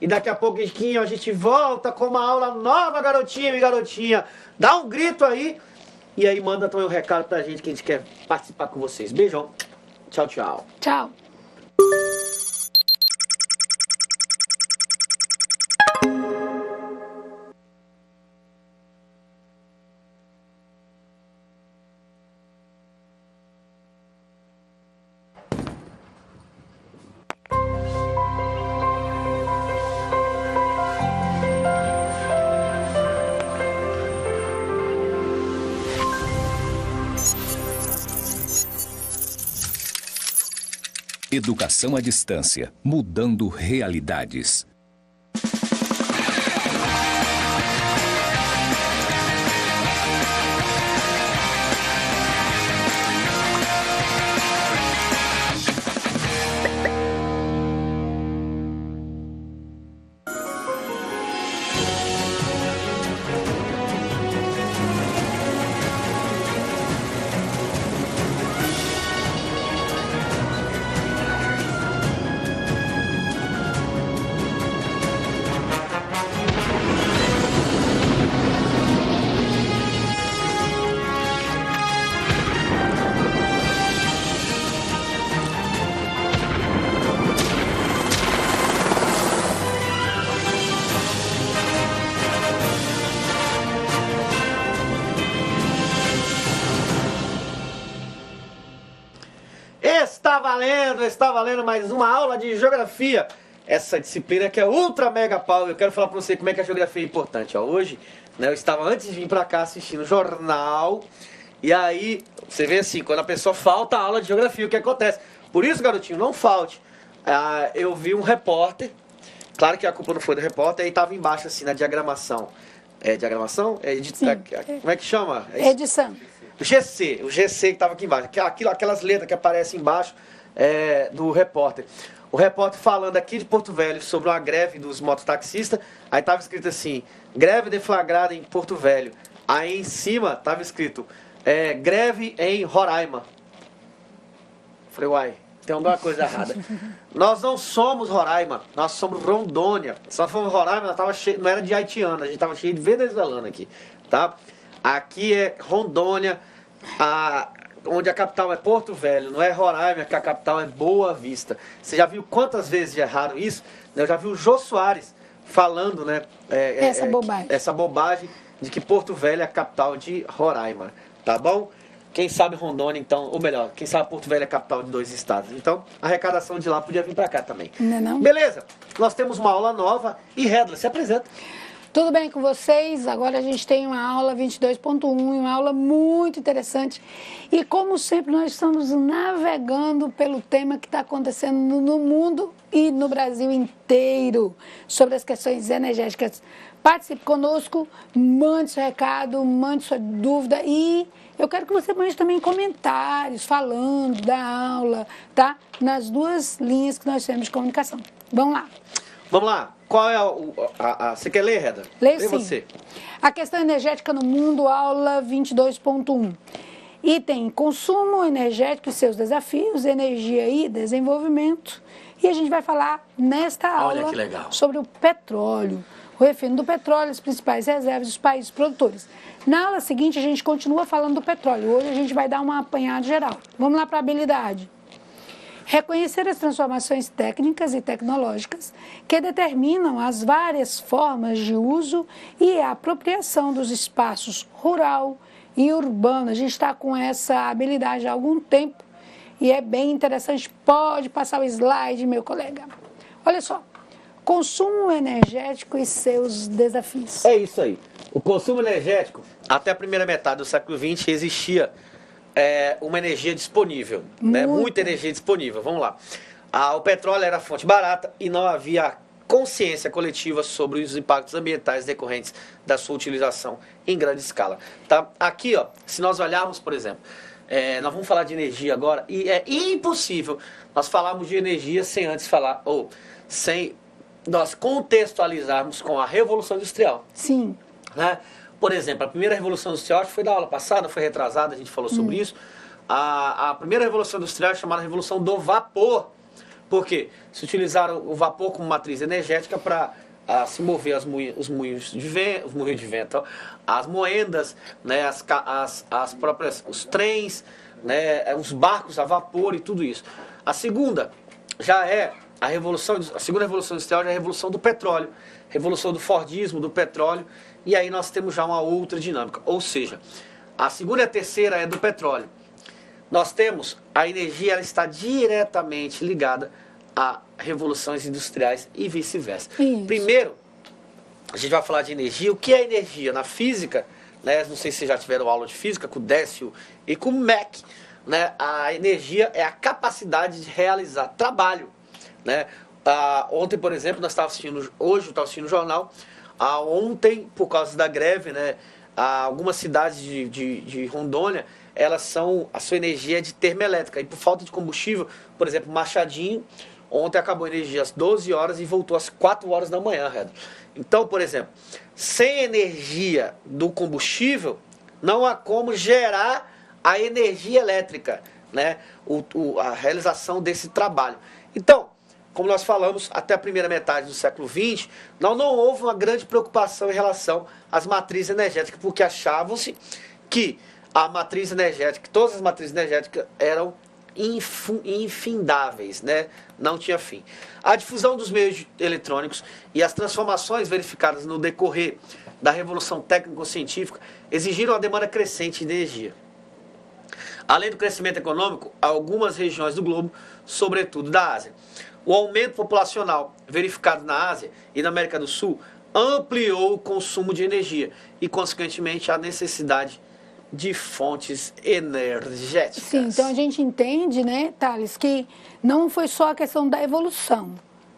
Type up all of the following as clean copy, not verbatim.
E daqui a pouquinho a gente volta com uma aula nova, garotinha e garotinha. Dá um grito aí. E aí manda também um recado pra gente que a gente quer participar com vocês. Beijão. Tchau, tchau. Tchau. Educação à distância, mudando realidades. Está valendo mais uma aula de geografia. Essa disciplina que é ultra mega power. Eu quero falar para você como é que a geografia é importante. Ó, hoje, né, eu estava antes de vir para cá assistindo jornal. E aí, você vê assim, quando a pessoa falta a aula de geografia, o que acontece? Por isso, garotinho, não falte. Eu vi um repórter. Claro que a culpa não foi do repórter. Aí estava embaixo assim na diagramação. É diagramação? Como é que chama? Edição. O GC que estava aqui embaixo, aquelas letras que aparecem embaixo do repórter. O repórter falando aqui de Porto Velho sobre uma greve dos mototaxistas, aí estava escrito assim, greve deflagrada em Porto Velho. Aí em cima estava escrito, greve em Roraima. Falei, uai, tem alguma coisa errada. Nós não somos Roraima, nós somos Rondônia. Se nós fomos Roraima, não era de haitiano, a gente estava cheio de venezuelano aqui, tá? Aqui é Rondônia, onde a capital é Porto Velho, não é Roraima, que a capital é Boa Vista. Você já viu quantas vezes erraram isso? Eu já vi o Jô Soares falando, né? Essa bobagem de que Porto Velho é a capital de Roraima, tá bom? Quem sabe Rondônia, então, ou melhor, quem sabe Porto Velho é a capital de 2 estados. Então, a arrecadação de lá podia vir para cá também. Não. Beleza, nós temos uma aula nova e Redla, se apresenta. Tudo bem com vocês? Agora a gente tem uma aula 22.1, uma aula muito interessante. E como sempre, nós estamos navegando pelo tema que está acontecendo no mundo e no Brasil inteiro, sobre as questões energéticas. Participe conosco, mande seu recado, mande sua dúvida e eu quero que você mande também comentários falando da aula, tá? Nas 2 linhas que nós temos de comunicação. Vamos lá. Vamos lá. Qual é você quer ler, Reda? Leio sim. Você. A questão energética no mundo, aula 22.1. Item, consumo energético e seus desafios, energia e desenvolvimento. E a gente vai falar nesta aula sobre o petróleo, o refino do petróleo, as principais reservas dos países produtores. Na aula seguinte, a gente continua falando do petróleo. Hoje a gente vai dar uma apanhada geral. Vamos lá para a habilidade. Reconhecer as transformações técnicas e tecnológicas que determinam as várias formas de uso e a apropriação dos espaços rural e urbano. A gente está com essa habilidade há algum tempo e é bem interessante. Pode passar o slide, meu colega. Olha só, consumo energético e seus desafios. É isso aí. O consumo energético, até a primeira metade do século XX, existia uma energia disponível, né? Muita energia disponível. Vamos lá. O petróleo era fonte barata e não havia consciência coletiva sobre os impactos ambientais decorrentes da sua utilização em grande escala. Tá? Aqui, ó, se nós olharmos, por exemplo, nós vamos falar de energia agora e é impossível nós falarmos de energia sem antes falar, ou sem nós contextualizarmos com a Revolução Industrial. Sim. Né? Por exemplo, a primeira Revolução Industrial, acho que foi da aula passada, foi retrasada, a gente falou sobre isso. A primeira Revolução Industrial é chamada Revolução do Vapor. Por quê? Se utilizaram o vapor como matriz energética para se mover os moinhos de vento, as moendas, né, as próprias, os trens, né, os barcos a vapor e tudo isso. A segunda já é a segunda revolução industrial já é a revolução do petróleo, revolução do Fordismo, do petróleo, e aí nós temos já uma outra dinâmica. Ou seja, a segunda e a terceira é do petróleo. Nós temos a energia, ela está diretamente ligada a revoluções industriais e vice-versa. Primeiro, a gente vai falar de energia. O que é energia? Na física, né, não sei se vocês já tiveram aula de física com o Décio e com o Mac, né, a energia é a capacidade de realizar trabalho. Né? Ontem, por exemplo, hoje eu estava assistindo o jornal. Ontem, por causa da greve, né, algumas cidades de Rondônia, a sua energia é de termoelétrica. E por falta de combustível, por exemplo, Machadinho, ontem acabou a energia às 12 horas e voltou às 4 horas da manhã, Redon. Então, por exemplo, sem energia do combustível, não há como gerar a energia elétrica, né? A realização desse trabalho. Então, como nós falamos, até a primeira metade do século XX, não houve uma grande preocupação em relação às matrizes energéticas, porque achavam-se que a matriz energética, todas as matrizes energéticas eram infindáveis, né? Não tinha fim. A difusão dos meios eletrônicos e as transformações verificadas no decorrer da revolução técnico-científica exigiram uma demanda crescente de energia. Além do crescimento econômico, algumas regiões do globo, sobretudo da Ásia. O aumento populacional verificado na Ásia e na América do Sul ampliou o consumo de energia e, consequentemente, a necessidade de fontes energéticas. Sim, então a gente entende, né, Thales, que não foi só a questão da evolução,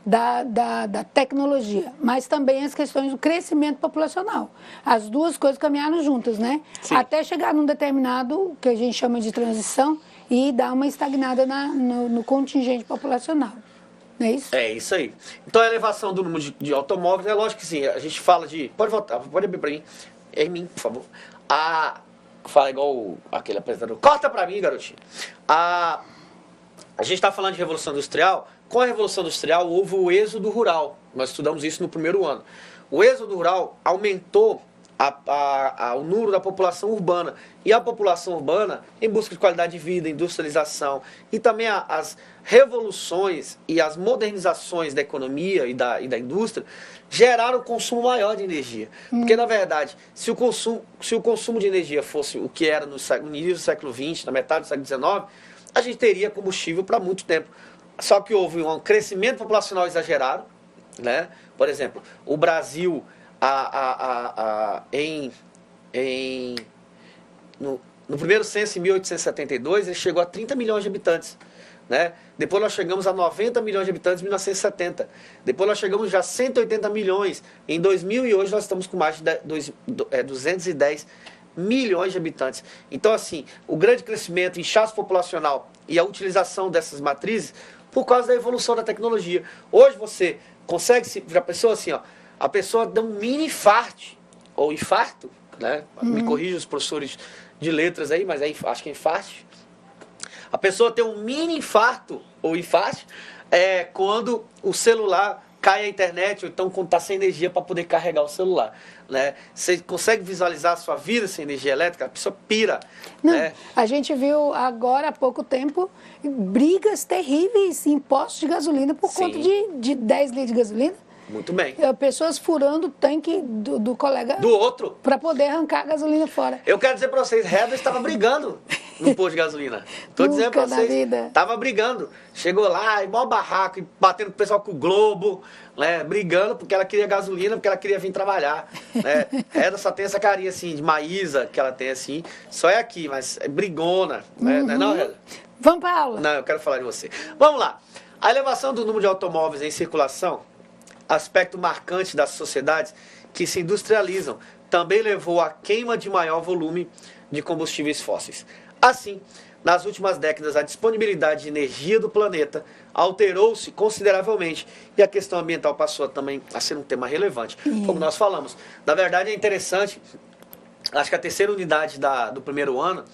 da tecnologia, mas também as questões do crescimento populacional. As duas coisas caminharam juntas, né? Sim. Até chegar num determinado, que a gente chama de transição, e dar uma estagnada no contingente populacional. Não é isso? É isso aí. Então a elevação do número de automóveis, é lógico que sim, a gente fala de... Pode voltar, pode abrir para mim. É em mim, por favor. Fala igual aquele apresentador. Corta para mim, garotinho. A gente está falando de Revolução Industrial. Com a Revolução Industrial houve o êxodo rural. Nós estudamos isso no primeiro ano. O êxodo rural aumentou o número da população urbana. E a população urbana, em busca de qualidade de vida, industrialização e também as revoluções e as modernizações da economia e da indústria geraram um consumo maior de energia. Porque, na verdade, se o consumo de energia fosse o que era no início do século XX, na metade do século XIX, a gente teria combustível para muito tempo. Só que houve um crescimento populacional exagerado, né? Por exemplo, o Brasil, no primeiro censo, em 1872, ele chegou a 30 milhões de habitantes. Né? Depois nós chegamos a 90 milhões de habitantes em 1970. Depois nós chegamos já a 180 milhões em 2000 e hoje nós estamos com mais de 210 milhões de habitantes. Então, assim, o grande crescimento, inchaço populacional e a utilização dessas matrizes por causa da evolução da tecnologia. Hoje você consegue, já pensou assim, ó, a pessoa dá um mini infarto, ou infarto, né? Me corrija os professores de letras aí, mas acho que é infarto. A pessoa tem um mini infarto ou infarto quando o celular cai a internet, ou então quando está sem energia para poder carregar o celular. Né? Você consegue visualizar a sua vida sem energia elétrica? A pessoa pira. Não, né? A gente viu agora, há pouco tempo, brigas terríveis em postos de gasolina por conta de 10 litros de gasolina. Muito bem. Pessoas furando o tanque do colega do outro para poder arrancar a gasolina fora. Eu quero dizer para vocês, Redon estava brigando no posto de gasolina. Estou dizendo para vocês, estava brigando. Chegou lá, e maior barraco, e batendo com o pessoal com o Globo, né, brigando porque ela queria gasolina, porque ela queria vir trabalhar. Né. Redon só tem essa carinha assim, de Maísa, que ela tem assim, só é aqui, mas é brigona. Né, não, Redon? Vamos para a aula. Não, eu quero falar de você. Vamos lá. A elevação do número de automóveis em circulação, aspecto marcante das sociedades que se industrializam, também levou à queima de maior volume de combustíveis fósseis. Assim, nas últimas décadas, a disponibilidade de energia do planeta alterou-se consideravelmente e a questão ambiental passou também a ser um tema relevante, como nós falamos. Na verdade, é interessante, acho que a terceira unidade do primeiro ano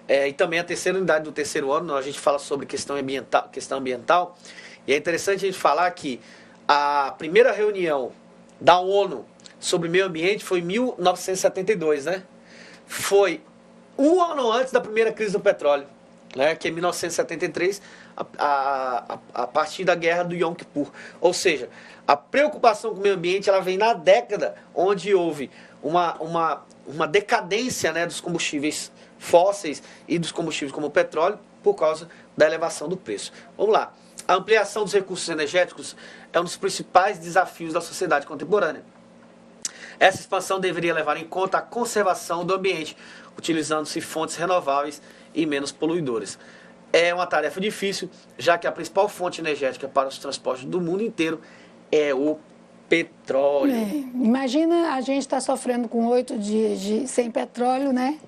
e também a terceira unidade do terceiro ano, a gente fala sobre questão ambiental, E é interessante a gente falar que a primeira reunião da ONU sobre meio ambiente foi em 1972, né? Foi um ano antes da primeira crise do petróleo, né? Que é 1973, a partir da guerra do Yom Kippur. Ou seja, a preocupação com o meio ambiente ela vem na década onde houve uma decadência, né, dos combustíveis fósseis e dos combustíveis como o petróleo por causa da elevação do preço. Vamos lá. A ampliação dos recursos energéticos é um dos principais desafios da sociedade contemporânea. Essa expansão deveria levar em conta a conservação do ambiente, utilizando-se fontes renováveis e menos poluidoras. É uma tarefa difícil, já que a principal fonte energética para os transportes do mundo inteiro é o petróleo. Imagina a gente está sofrendo com 8 dias sem petróleo, né?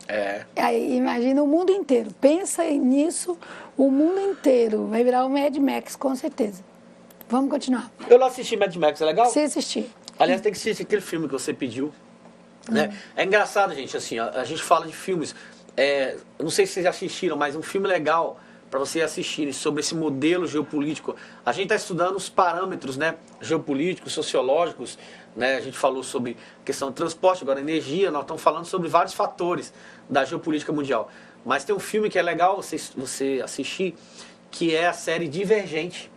Aí, imagina o mundo inteiro. Pensa nisso, o mundo inteiro. Vai virar o Mad Max, com certeza. Vamos continuar. Eu não assisti Mad Max, é legal? Você assistir. Aliás, tem que assistir aquele filme que você pediu. Né? É engraçado, gente, assim, a gente fala de filmes, eu não sei se vocês já assistiram, mas um filme legal para vocês assistirem sobre esse modelo geopolítico. A gente está estudando os parâmetros, né, geopolíticos, sociológicos, né? A gente falou sobre questão de transporte, agora energia, nós estamos falando sobre vários fatores da geopolítica mundial. Mas tem um filme que é legal você assistir, que é a série Divergente.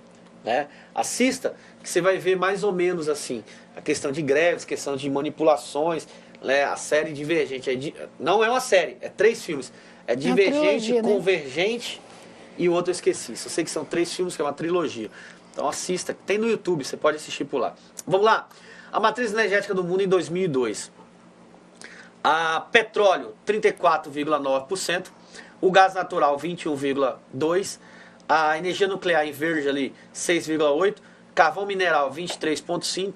Né? Assista, que você vai ver mais ou menos assim, a questão de greves, questão de manipulações, né? A série Divergente. Não é uma série, é 3 filmes. É Divergente, trilogia, né? Convergente e o outro eu esqueci. Só sei que são 3 filmes, que é uma trilogia. Então assista, tem no YouTube, você pode assistir por lá. Vamos lá. A matriz energética do mundo em 2002. A petróleo, 34,9%. O gás natural, 21,2%. A energia nuclear em verde ali, 6,8%. Carvão mineral, 23,5%.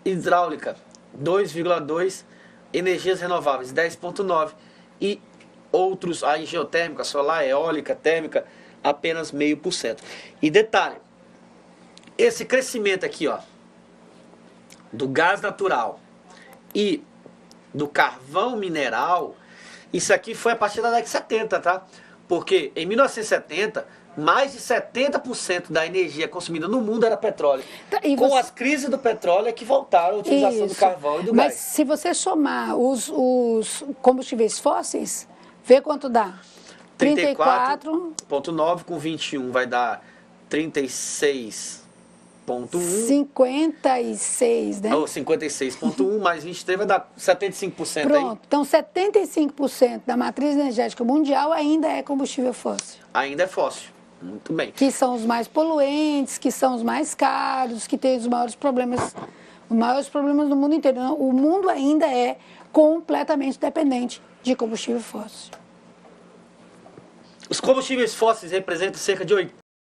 Hidráulica, 2,2%. Energias renováveis, 10,9%. E outros, a geotérmica, solar, eólica, térmica, apenas 0,5%. E detalhe, esse crescimento aqui, ó, do gás natural e do carvão mineral, isso aqui foi a partir da década de 70, tá? Porque em 1970, mais de 70% da energia consumida no mundo era petróleo. Com as crises do petróleo é que voltaram a utilização do carvão e do Mas gás. se você somar os combustíveis fósseis, vê quanto dá? 34,9 com 21 vai dar 36,1. 56, né? Ou 56,1 mais 23 vai dar 75%. Pronto, aí. então 75% da matriz energética mundial ainda é combustível fóssil. Ainda é fóssil. Muito bem. Que são os mais poluentes, que são os mais caros, que têm os maiores problemas do mundo inteiro. O mundo ainda é completamente dependente de combustível fóssil. Os combustíveis fósseis representam cerca de